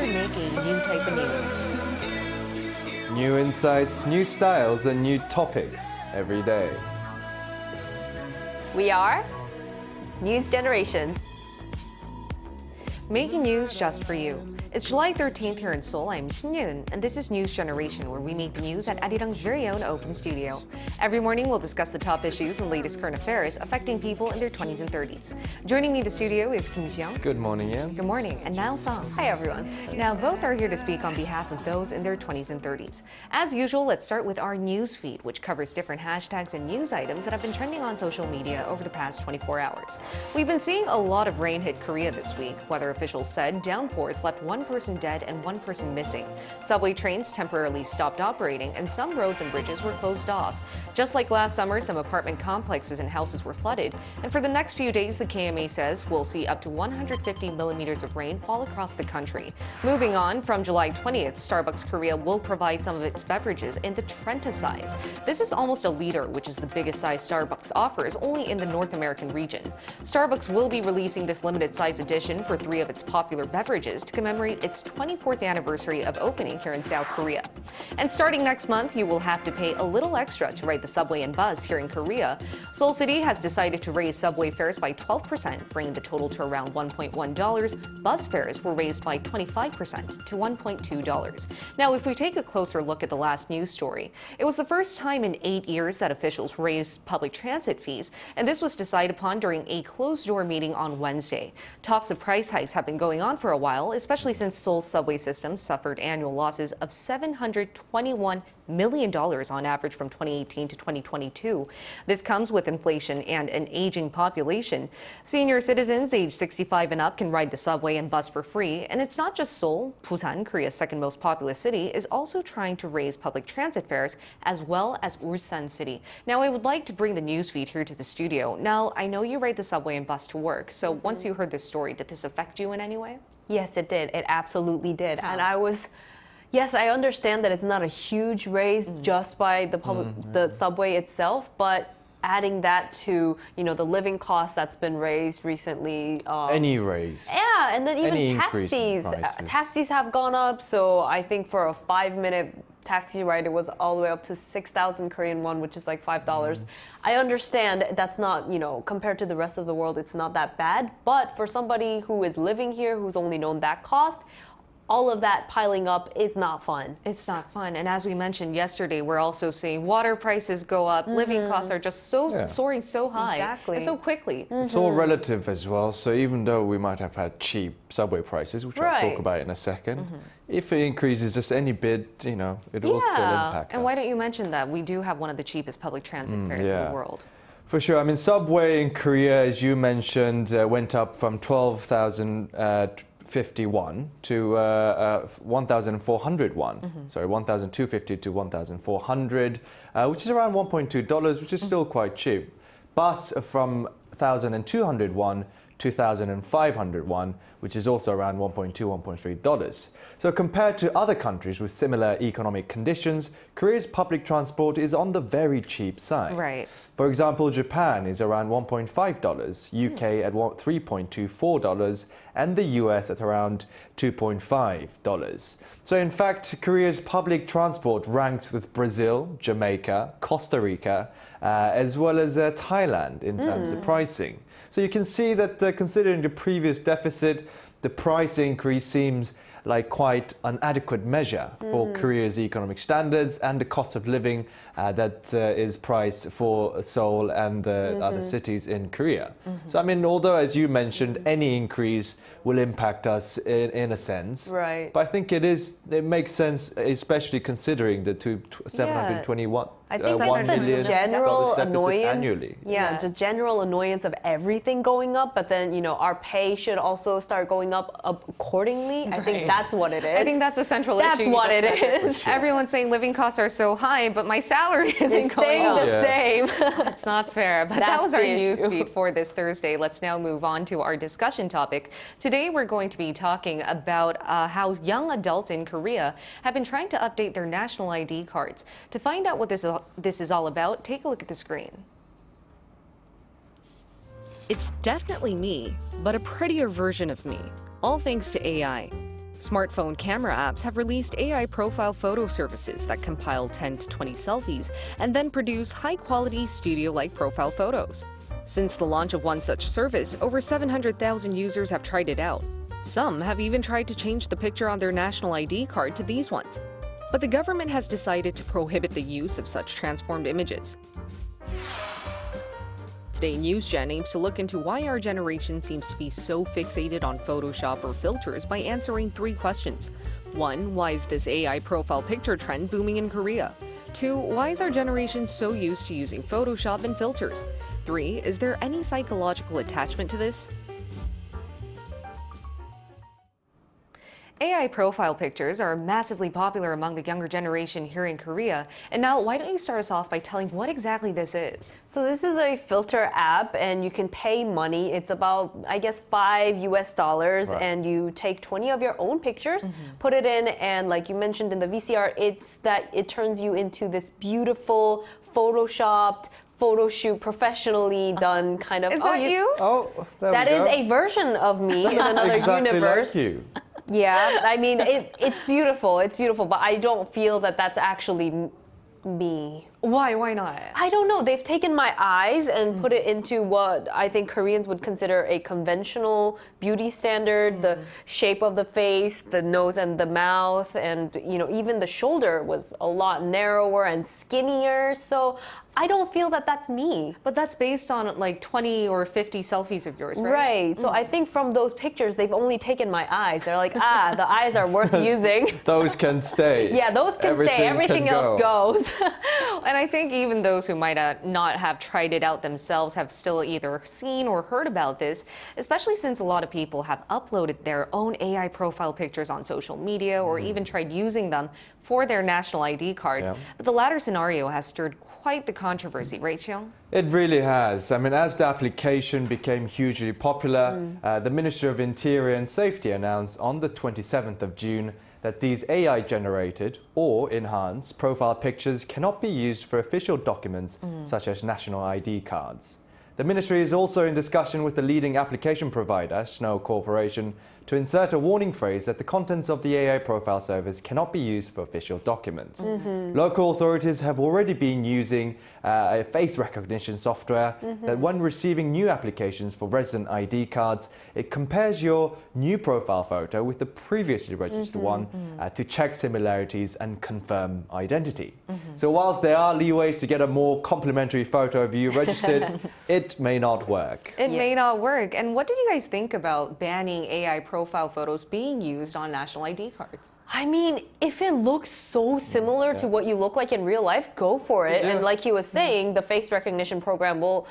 to make a new type of news. New insights, new styles, and new topics every day. We are News Generation. Making news just for you. It's July 13th here in Seoul. I'm Shin Yoon, and this is News Generation, where we make the news at Arirang's very own open studio. Every morning, we'll discuss the top issues and latest current affairs affecting people in their 20s and 30s. Joining me in the studio is Kim Xiong. Good morning, Ian. Good morning, and Niall Song. Hi, everyone. Now, both are here to speak on behalf of those in their 20s and 30s. As usual, let's start with our news feed, which covers different hashtags and news items that have been trending on social media over the past 24 hours. We've been seeing a lot of rain hit Korea this week. Weather officials said downpours left one person dead and one person missing. Subway trains temporarily stopped operating, and some roads and bridges were closed off. Just like last summer, some apartment complexes and houses were flooded, and for the next few days, the KMA says we'll see up to 150 millimeters of rain fall across the country. Moving on, from July 20th, Starbucks Korea will provide some of its beverages in the Trenta size. This is almost a liter, which is the biggest size Starbucks offers, only in the North American region. Starbucks will be releasing this limited size edition for 3 of its popular beverages to commemorate its 24th anniversary of opening here in South Korea. And starting next month, you will have to pay a little extra to ride the subway and bus here in Korea. Seoul City has decided to raise subway fares by 12%, bringing the total to around $1.1. Bus fares were raised by 25% to $1.2. Now, if we take a closer look at the last news story, it was the first time in 8 years that officials raised public transit fees, and this was decided upon during a closed-door meeting on Wednesday. Talks of price hikes have been going on for a while, especially since Seoul's subway system suffered annual losses of $721 million on average from 2018 to 2022. This comes with inflation and an aging population. Senior citizens aged 65 and up can ride the subway and bus for free, and it's not just Seoul. Busan, Korea's second most populous city, is also trying to raise public transit fares, as well as Ulsan City. Now, I would like to bring the newsfeed here to the studio. Now, I know you ride the subway and bus to work, so once you heard this story, did this affect you in any way? Yes, it did. It absolutely did. And yes, I understand that it's not a huge raise just by the subway itself, but adding that to, the living cost that's been raised recently. Any raise. Yeah, and then even taxis. Taxis have gone up, so I think for a 5-minute taxi ride, it was all the way up to 6,000 Korean won, which is like $5. I understand that's not, compared to the rest of the world, it's not that bad. But for somebody who is living here, who's only known that cost, all of that piling up is not fun. It's not fun. And as we mentioned yesterday, we're also seeing water prices go up. Living costs are just soaring so high. Exactly. And so quickly. It's all relative as well. So even though we might have had cheap subway prices, which I'll talk about in a second, if it increases just any bit, it will still impact us. And why don't you mention that? We do have one of the cheapest public transit fares in the world. For sure. I mean, subway in Korea, as you mentioned, went up from 12,051 to 1,401. Sorry, 1,250 to 1,400, which is around $1.2, which is still quite cheap. Bus from 1,201 to 1,501, which is also around $1.2, $1.3. So compared to other countries with similar economic conditions, Korea's public transport is on the very cheap side. Right. For example, Japan is around $1.5, UK at $3.24, and the US at around $2.5. So in fact, Korea's public transport ranks with Brazil, Jamaica, Costa Rica, as well as Thailand in terms of pricing. So you can see that considering the previous deficit, the price increase seems like quite an adequate measure for Korea's economic standards and the cost of living that is priced for Seoul and the other cities in Korea. So I mean, although as you mentioned, any increase will impact us in a sense. Right. But I think it makes sense, especially considering the 721. I think $1 that's million the general annoyance. Annually. Yeah, the general annoyance of everything going up, but then, our pay should also start going up accordingly. I think that's what it is. I think that's a central issue. That's what it is. Sure. Everyone's saying living costs are so high, but my salary isn't going staying up. the same. That's not fair. But that was our news feed for this Thursday. Let's now move on to our discussion topic. Today, we're going to be talking about how young adults in Korea have been trying to update their national ID cards. To find out what this is all about, take a look at the screen. It's definitely me, but a prettier version of me, all thanks to AI. Smartphone camera apps have released AIprofile photo services that compile 10 to 20 selfies and then produce high-quality studio-like profile photos. Since the launch of one such service, over 700,000 users have tried it out. Some have even tried to change the picture on their national ID card to these ones. But the government has decided to prohibit the use of such transformed images. Today, NewsGen aims to look into why our generation seems to be so fixated on Photoshop or filters by answering 3 questions. 1. Why is this AI profile picture trend booming in Korea? 2. Why is our generation so used to using Photoshop and filters? 3. Is there any psychological attachment to this? AI profile pictures are massively popular among the younger generation here in Korea. And now, why don't you start us off by telling what exactly this is? So this is a filter app and you can pay money. It's about, I guess, $5 Right. and you take 20 of your own pictures, put it in, and like you mentioned in the VCR, it turns you into this beautiful photoshopped photo shoot, professionally done kind of. Is that you? Oh, there That we is go. a version of me in another exactly universe. like you. Yeah, I mean, it's beautiful. It's beautiful, but I don't feel that that's actually me. Why not? I don't know. They've taken my eyes and put it into what I think Koreans would consider a conventional beauty standard. The shape of the face, the nose and the mouth, and even the shoulder was a lot narrower and skinnier. So I don't feel that that's me. But that's based on like 20 or 50 selfies of yours, right? Right. So I think from those pictures, they've only taken my eyes. They're like, the eyes are worth using. Those can stay. Yeah, those can stay. Everything can else go. goes. And I think even those who might not have tried it out themselves have still either seen or heard about this, especially since a lot of people have uploaded their own AI profile pictures on social media or even tried using them for their national ID card. Yeah. But the latter scenario has stirred quite the controversy, right, Xiong? It really has. I mean, as the application became hugely popular, the Ministry of Interior and Safety announced on the 27th of June that these AI-generated or enhanced profile pictures cannot be used for official documents such as national ID cards. The ministry is also in discussion with the leading application provider, Snow Corporation, to insert a warning phrase that the contents of the AI profile service cannot be used for official documents. Local authorities have already been using a face recognition software that when receiving new applications for resident ID cards, it compares your new profile photo with the previously registered one to check similarities and confirm identity. So whilst there are leeways to get a more complimentary photo of you registered, it may not work. It may not work. And what did you guys think about banning AI profile photos being used on national ID cards? I mean, if it looks so similar to what you look like in real life, go for it. Yeah. And like he was saying, the face recognition program will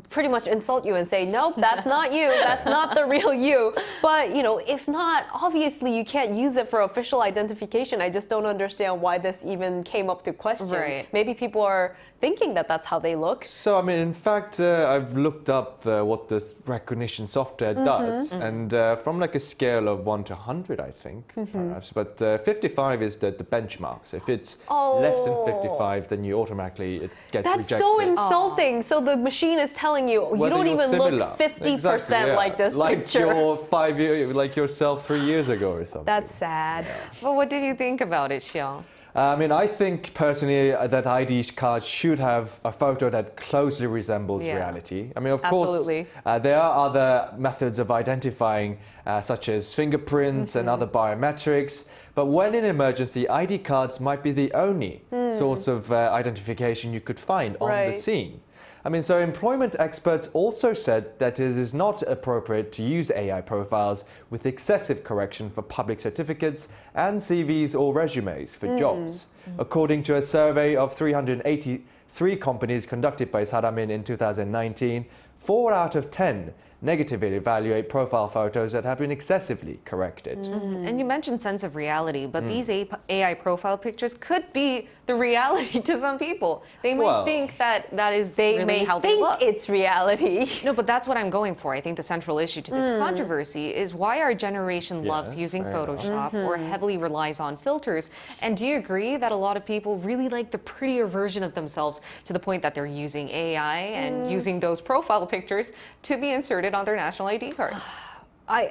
pretty much insult you and say, nope, that's not you. That's not the real you. But, if not, obviously you can't use it for official identification. I just don't understand why this even came up to question. Right. Maybe people are thinking that that's how they look. So, I mean, in fact, I've looked up what this recognition software does, and from like a scale of 1 to 100, I think, perhaps, but 55 is the benchmark. So if it's less than 55, then you automatically gets That's rejected. so insulting. So the machine is telling you, you Whether don't you're even similar. look 50% Exactly, yeah. like this like picture. Your 5 year, like yourself 3 years ago or something. That's sad. But what did you think about it, Xiong? I mean, I think personally that ID card should have a photo that closely resembles Yeah. reality. I mean, of Absolutely. course, there are other methods of identifying, such as fingerprints and other biometrics. But when in emergency, ID cards might be the only source of identification you could find on the Right. scene. I mean, so employment experts also said that it is not appropriate to use AI profiles with excessive correction for public certificates and CVs or resumes for jobs. According to a survey of 383 companies conducted by Saramin in 2019, 4 out of 10 negatively evaluate profile photos that have been excessively corrected. And you mentioned sense of reality, but these AI profile pictures could be the reality to some people. They might Well, think that that is They really may how they think look. it's reality. No, but that's what I'm going for. I think the central issue to this controversy is why our generation loves using fair enough. Photoshop or heavily relies on filters. And do you agree that a lot of people really like the prettier version of themselves to the point that they're using AI and using those profile pictures to be inserted on their national ID cards?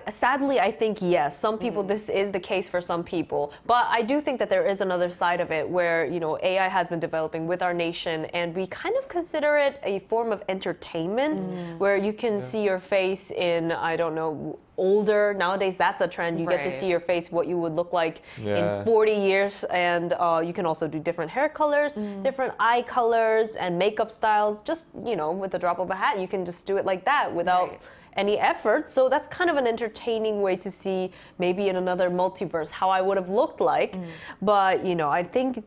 Sadly, I think yes. Some people, this is the case for some people. But I do think that there is another side of it where, AI has been developing with our nation, and we kind of consider it a form of entertainment where you can see your face in, I don't know, older. Nowadays, that's a trend. You get to see your face, what you would look like in 40 years. And you can also do different hair colors, different eye colors, and makeup styles. Just, with the drop of a hat, you can just do it like that without any effort. So that's kind of an entertaining way to see maybe in another multiverse how I would have looked like. But I think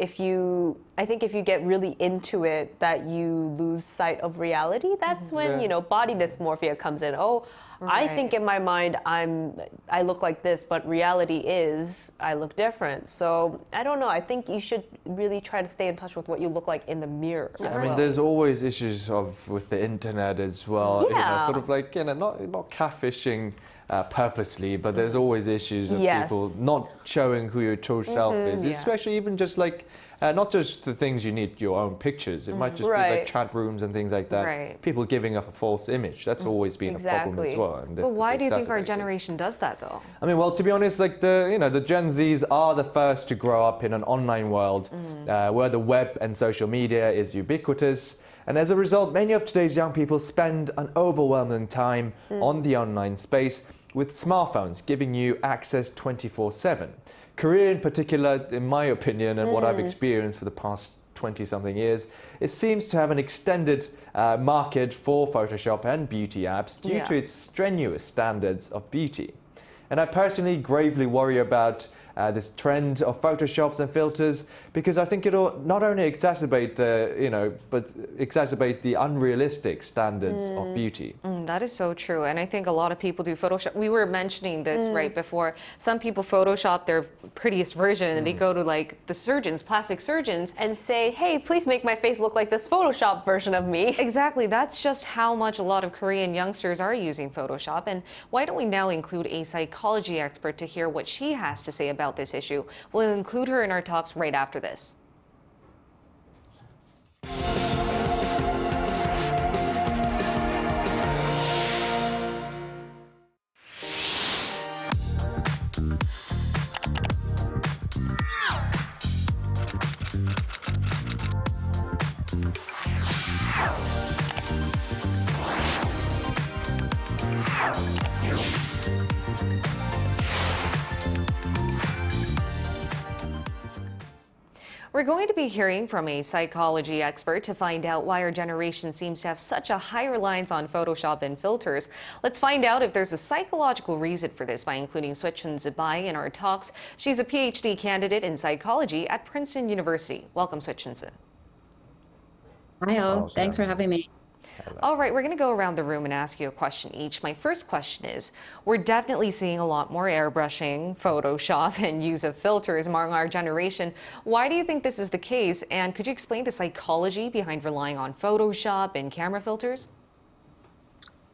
if you get really into it, that you lose sight of reality. That's when body dysmorphia comes in. I think in my mind I look like this, but reality is I look different. So I don't know. I think you should really try to stay in touch with what you look like in the mirror. I mean, there's always issues with the internet as well. Sort of like not catfishing purposely, but there's always issues of people not showing who your true self is, especially even just like not just the things you need your own pictures. It might just be like chat rooms and things like that. People giving up a false image. That's always been a problem as well. And but why do you think our generation does that though? I mean, well, to be honest, like the Gen Zs are the first to grow up in an online world where the web and social media is ubiquitous. And as a result, many of today's young people spend an overwhelming time on the online space, with smartphones giving you access 24/7. Korea in particular, in my opinion, and what I've experienced for the past 20-something years, it seems to have an extended market for Photoshop and beauty apps due to its strenuous standards of beauty. And I personally gravely worry about this trend of Photoshops and filters, because I think it'll not only exacerbate, but exacerbate the unrealistic standards of beauty. That is so true. And I think a lot of people do Photoshop. We were mentioning this right before. Some people Photoshop their prettiest version and they go to like the surgeons, plastic surgeons, and say, hey, please make my face look like this Photoshop version of me. Exactly. That's just how much a lot of Korean youngsters are using Photoshop. And why don't we now include a psychology expert to hear what she has to say about this issue? We'll include her in our talks right after this. We're going to be hearing from a psychology expert to find out why our generation seems to have such a high reliance on Photoshop and filters. Let's find out if there's a psychological reason for this by including Swetchun Zibai in our talks. She's a PhD candidate in psychology at Princeton University. Welcome, Swetchun. Hi, all. Thanks for having me. All right, we're going to go around the room and ask you a question each. My first question is, we're definitely seeing a lot more airbrushing, Photoshop, and use of filters among our generation. Why do you think this is the case? And could you explain the psychology behind relying on Photoshop and camera filters?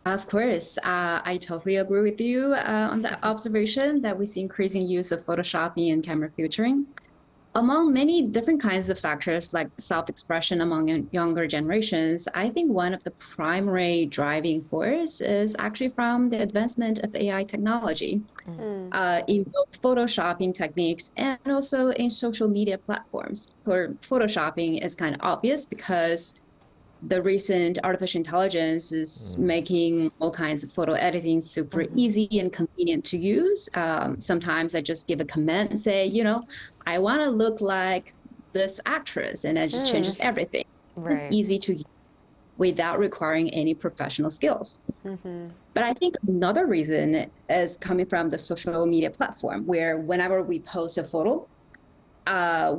Of course. I totally agree with you on that observation that we see increasing use of Photoshopping and camera filtering. Among many different kinds of factors like self-expression among younger generations, I think one of the primary driving force is actually from the advancement of AI technology in both photoshopping techniques and also in social media platforms. For photoshopping is kind of obvious because the recent artificial intelligence is making all kinds of photo editing super easy and convenient to use. Sometimes I just give a comment and say, I want to look like this actress, and it just changes everything. It's easy to use without requiring any professional skills. But I think another reason is coming from the social media platform, where whenever we post a photo,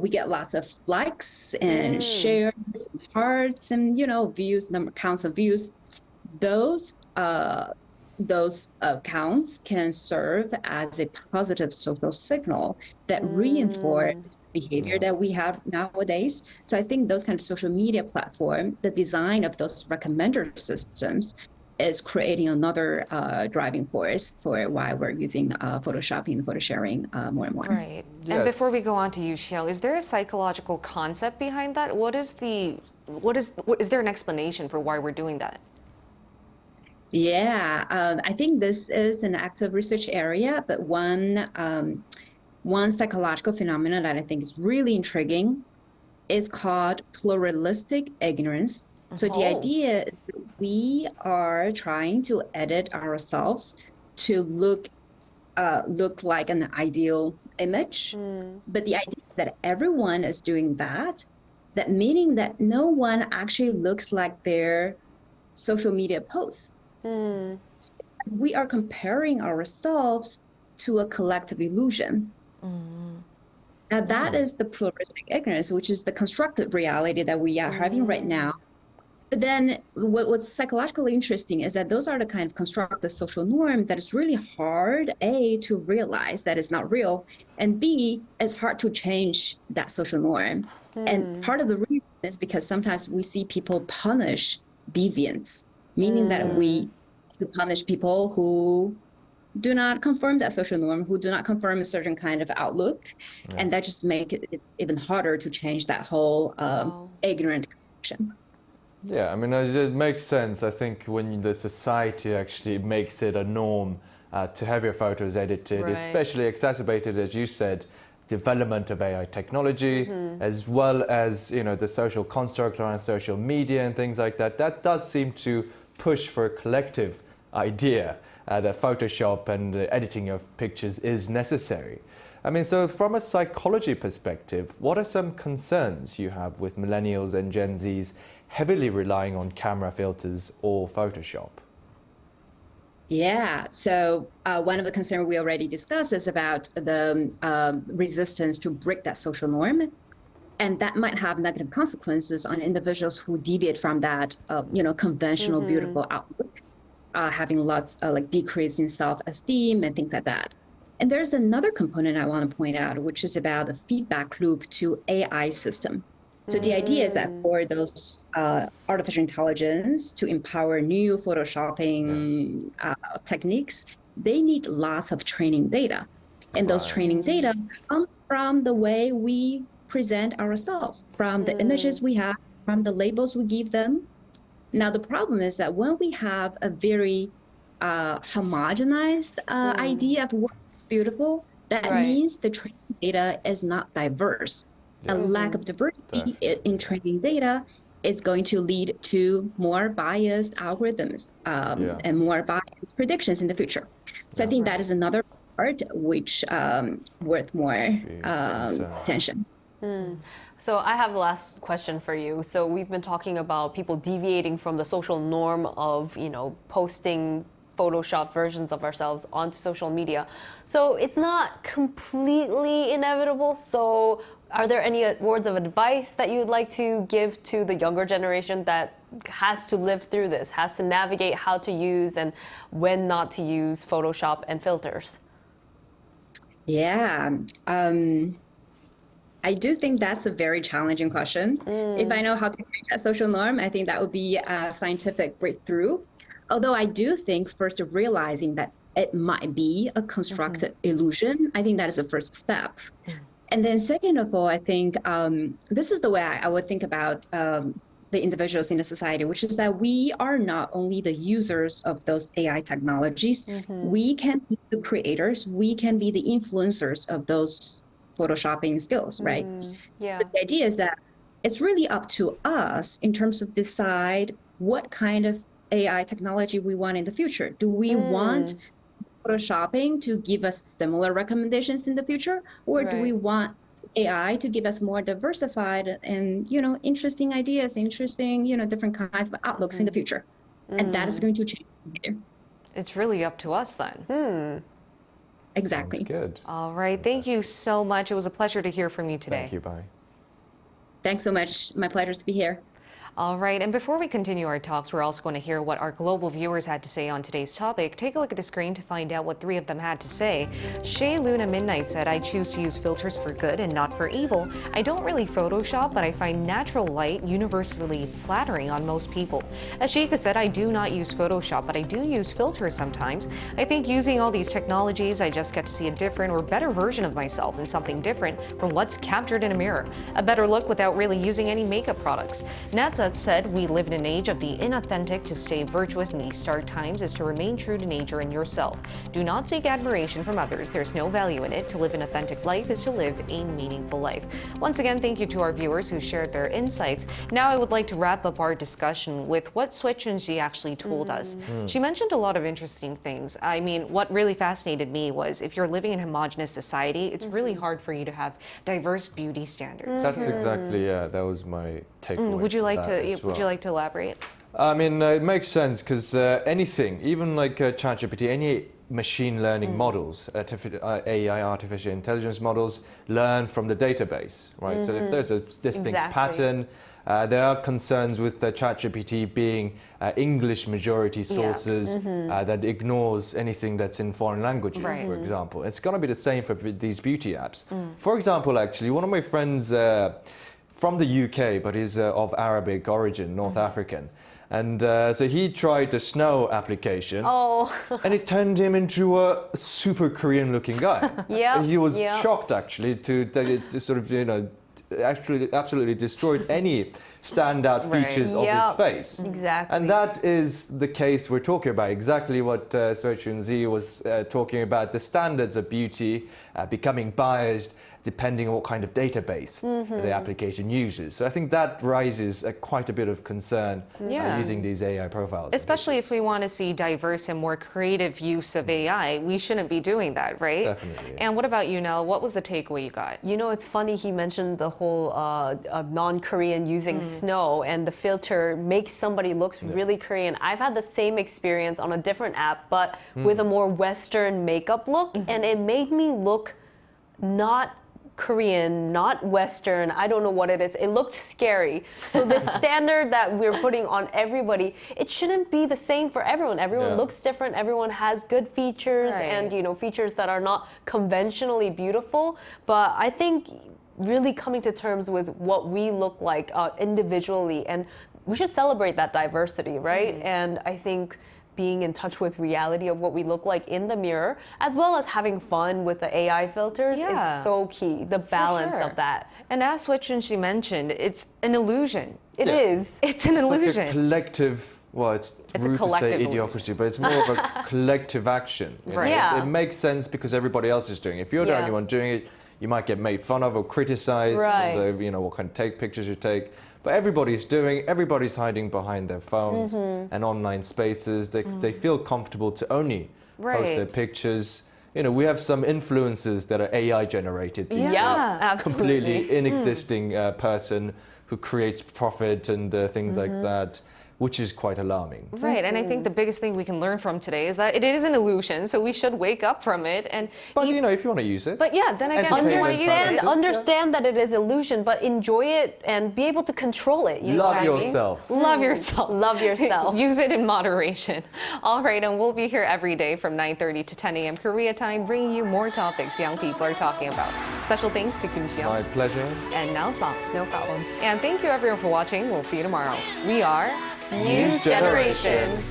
we get lots of likes and shares and hearts and, views, counts of views. Those accounts can serve as a positive social signal that reinforce behavior that we have nowadays. So I think those kind of social media platform, the design of those recommender systems is creating another driving force for why we're using Photoshopping and photo sharing more and more. Right. Yes. And before we go on to you, Xiao, is there a psychological concept behind that? Is there an explanation for why we're doing that? Yeah, I think this is an active research area, but one psychological phenomenon that I think is really intriguing is called pluralistic ignorance. So the Oh. idea is that we are trying to edit ourselves to look like an ideal image, but the idea is that everyone is doing that. That meaning that no one actually looks like their social media posts. We are comparing ourselves to a collective illusion. Now, that is the pluralistic ignorance, which is the constructed reality that we are having right now. But then what's psychologically interesting is that those are the kind of constructed social norm that is really hard, A, to realize that it's not real, and B, it's hard to change that social norm. And part of the reason is because sometimes we see people punish deviants, meaning that we punish people who do not confirm that social norm, who do not confirm a certain kind of outlook. And that just make it's even harder to change that whole ignorant connection. Yeah, I mean, it makes sense. I think when the society actually makes it a norm to have your photos edited, Right. especially exacerbated, as you said, development of AI technology, as well as, you know, the social construct around social media and things like that, that does seem to push for a collective idea that Photoshop and the editing of pictures is necessary. I mean, so from a psychology perspective, what are some concerns you have with millennials and Gen Zs heavily relying on camera filters or Photoshop? Yeah, so one of the concerns we already discussed is about the resistance to break that social norm. And that might have negative consequences on individuals who deviate from that, conventional, beautiful outlook, having lots like decrease in self-esteem and things like that. And there's another component I want to point out, which is about the feedback loop to AI system. So the idea is that for those artificial intelligence to empower new photoshopping techniques, they need lots of training data. And those training data comes from the way we present ourselves, from the images we have, from the labels we give them. Now, the problem is that when we have a very homogenized idea of what's beautiful, that means the training data is not diverse. A lack of diversity in training data is going to lead to more biased algorithms and more biased predictions in the future. So I think that is another part which worth more attention. So I have the last question for you. So we've been talking about people deviating from the social norm of, posting Photoshop versions of ourselves onto social media. So it's not completely inevitable. So are there any words of advice that you'd like to give to the younger generation that has to live through this, has to navigate how to use and when not to use Photoshop and filters? Yeah. I do think that's a very challenging question. If I know how to change that social norm, I think that would be a scientific breakthrough. Although I do think first realizing that it might be a constructed illusion, I think that is the first step. And then second of all, I think this is the way I would think about the individuals in the society, which is that we are not only the users of those AI technologies, we can be the creators, we can be the influencers of those photoshopping skills, right? So the idea is that it's really up to us in terms of decide what kind of AI technology we want in the future. Do we want photoshopping to give us similar recommendations in the future, or do we want AI to give us more diversified and interesting ideas, interesting different kinds of outlooks in the future? And that is going to change. It's really up to us then. Exactly. Sounds good. All right. Thank you so much. It was a pleasure to hear from you today. Thank you. Bye. Thanks so much. My pleasure to be here. All right, and before we continue our talks, we're also going to hear what our global viewers had to say on today's topic. Take a look at the screen to find out what 3 of them had to say. Shay Luna Midnight said, I choose to use filters for good and not for evil. I don't really Photoshop, but I find natural light universally flattering on most people. Ashika said, I do not use Photoshop, but I do use filters sometimes. I think using all these technologies, I just get to see a different or better version of myself and something different from what's captured in a mirror. A better look without really using any makeup products. Nats that said, we live in an age of the inauthentic. To stay virtuous in these dark times is to remain true to nature and yourself. Do not seek admiration from others. There's no value in it. To live an authentic life is to live a meaningful life. Once again, thank you to our viewers who shared their insights. Now I would like to wrap up our discussion with what Sue Chun-ji actually told us. She mentioned a lot of interesting things. I mean, what really fascinated me was if you're living in a homogenous society, it's really hard for you to have diverse beauty standards. That's exactly, that was my takeaway. Would you like from to that as well. would you like to elaborate? I mean, it makes sense because anything, even like ChatGPT, any machine learning models, AI, artificial intelligence models, learn from the database, right? So if there's a distinct pattern, there are concerns with the ChatGPT being English majority sources that ignores anything that's in foreign languages, for example. It's going to be the same for these beauty apps. For example, actually, one of my friends from the UK, but he's of Arabic origin, North African. And so he tried the snow application, and it turned him into a super Korean-looking guy. He was shocked actually to sort of, you know, actually absolutely destroyed any standout features of his face. Exactly. And that is the case we're talking about, exactly what Sue Chun-ji was talking about, the standards of beauty becoming biased depending on what kind of database the application uses. So I think that raises quite a bit of concern using these AI profiles. Especially if we want to see diverse and more creative use of AI, we shouldn't be doing that, right? Definitely. And what about you, Nell? What was the takeaway you got? You know, it's funny he mentioned the whole non-Korean using snow, and the filter makes somebody looks really Korean. I've had the same experience on a different app, but with a more Western makeup look, and it made me look not Korean, not Western, I don't know what it is. It looked scary. So the standard that we're putting on everybody, it shouldn't be the same for everyone. Everyone looks different, everyone has good features and, you know, features that are not conventionally beautiful. But I think really coming to terms with what we look like individually, and we should celebrate that diversity, right? And I think being in touch with reality of what we look like in the mirror, as well as having fun with the AI filters is so key, the balance of that. And as Sue Chun-ji mentioned, it's an illusion. It is. It's an illusion. Like a collective, well, it's rude to say idiocracy, but it's more of a collective action. You know? It makes sense because everybody else is doing it. If you're the only one doing it, you might get made fun of or criticized for the, you know, what kind of pictures you take. But everybody's hiding behind their phones and online spaces. They feel comfortable to only post their pictures. You know, we have some influencers that are AI generated. Completely inexisting person who creates profit and things like that, which is quite alarming. Right, and I think the biggest thing we can learn from today is that it is an illusion, so we should wake up from it. But you know, if you want to use it. But yeah, then again, understand that it is illusion, but enjoy it and be able to control it. Love yourself. Love yourself. Love yourself. Use it in moderation. All right, and we'll be here every day from 9:30 to 10 a.m. Korea time, bringing you more topics young people are talking about. Special thanks to Kim Xiang. My pleasure. And Nell Song. No problem. And thank you everyone for watching. We'll see you tomorrow. We are News Generation.